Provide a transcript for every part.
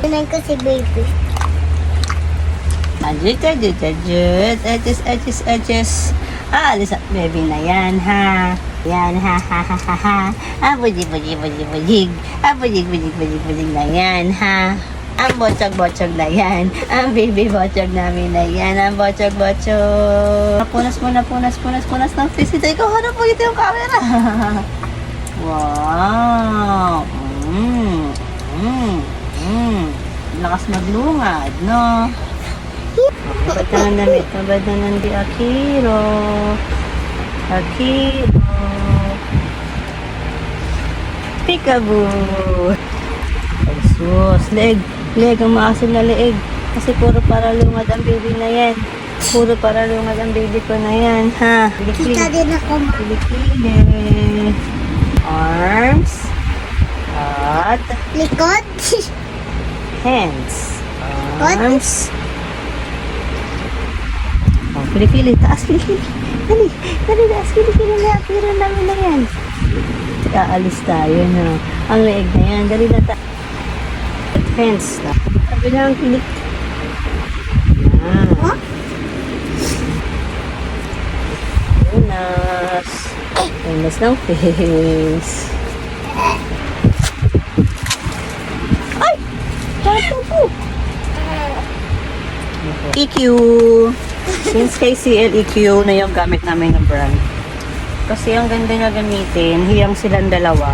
Tinan ko si baby. Ajit, ajit, ajit. Edges, edges, edges. Alis at baby na yan, ha. Yan, ha, ha, ha, ha, ha. Bujig, bujig, bujig, bujig. Bujig, bujig, bujig, bujig na yan, ha. Ang botsog-botsog na yan. Ang baby botsog namin na yan. Ang botsog-botsog. Punas muna, punas, punas, punas ng face. Ito, ikaw harap mo ito yung camera. Wow. Lakas maglungad, no? Mabad na ng damit. Mabad na ng di Akiro. Akiro. Peekaboo. Ay, sus. Leeg. Leeg. Ang maasim na leeg. Kasi puro para lungad ang baby na yan. Puro para lungad ang baby ko na yan, ha? Kita din ako. Pilikili. Arms. At Likod. hands. What? Arms. Oh, pilikili. Taas, pilikili. Dali. Dali, taas, pilikili na. Pira namin na yan. Aalis tayo, no? Ang leeg na yan. Dali na tayo. Hands. Sabi na ang pilik. Yan. Huh? Punas. Punas ng face. Ay! Tato po! EQ. Since KCL EQ na yung gamit namin ng brand. Kasi ang ganda niya gamitin, hiyang silang dalawa.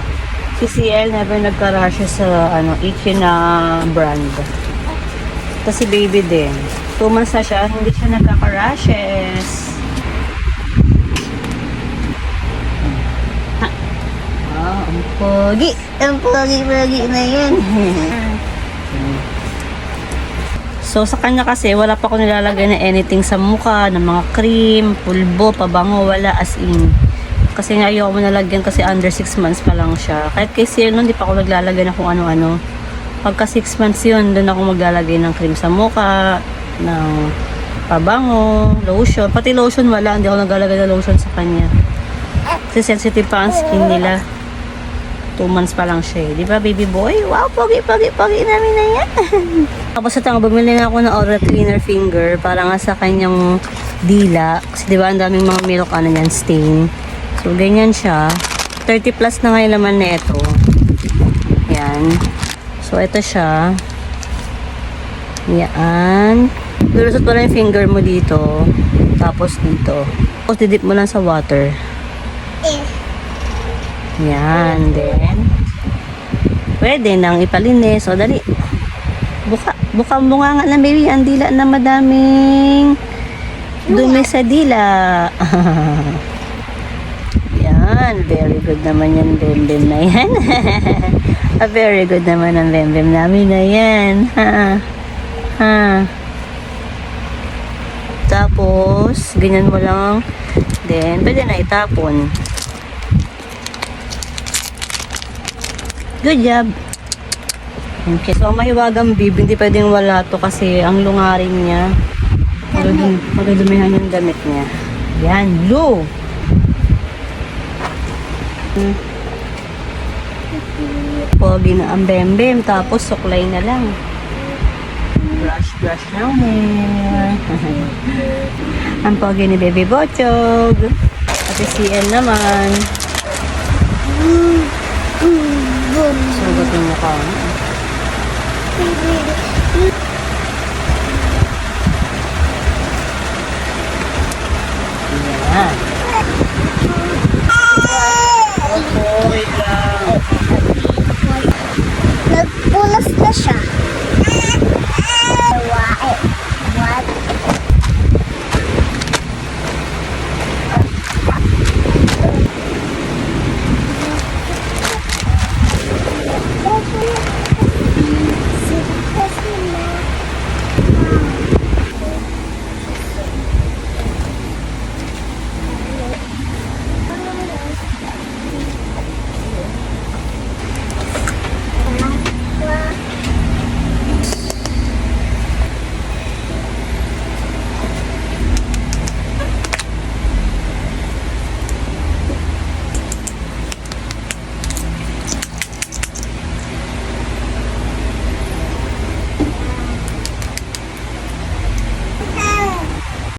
CCL never nagka-rush sa EQ na brand. Kasi baby din. 2 months na siya, hindi siya nagkaka-rashes. Ang pogi. Ang pogi-pogi na yan. So, sa kanya kasi, wala pa ako nilalagay na anything sa mukha, ng mga cream, pulbo, pabango, wala as in. Kasi nga ayaw ko nalagyan kasi under 6 months pa lang siya. Kahit kay Ciel nun, di pa ako naglalagay na kung ano-ano. Pagka 6 months yun, doon ako maglalagay ng cream sa mukha, ng pabango, lotion. Pati lotion wala, hindi ako naglalagay ng lotion sa kanya. Kasi sensitive pa ang skin nila. 2 months pa lang siya eh. Di ba, baby boy? Wow, pogi namin na yan. Tapos ito, bumili nga ako ng oral cleaner finger para nga sa kanyang dila. Kasi di ba, ang daming mga milk yan, stain. So, ganyan siya. 30 plus na ngayon naman na ito. Yan. So, ito siya. Yan. Lulusot mo lang yung finger mo dito. Tapos dito. Tapos didip mo lang sa water. Yan, then pwede nang ipalinis. O, dali. Buka bunga nga lang, baby. Ang dila na madaming dumi sa dila. Yan, very good naman yan, bem-bem na yan. Very good naman ang bem-bem namin na yan. Ha. Tapos, ganyan mo lang. Then, pwede na itapon. Good job. Okay. So, mahiwagang bib. Hindi pwedeng wala to kasi ang lungaring niya. Magadumihan yung damit niya. Yan. Blue. Pogi na ang bem-bem. Tapos, suklay na lang. Brush ng hair. Ang pogi ni Baby Bochog. At si CL naman. Sugutin mo ka. Yan. Nagpunas na siya.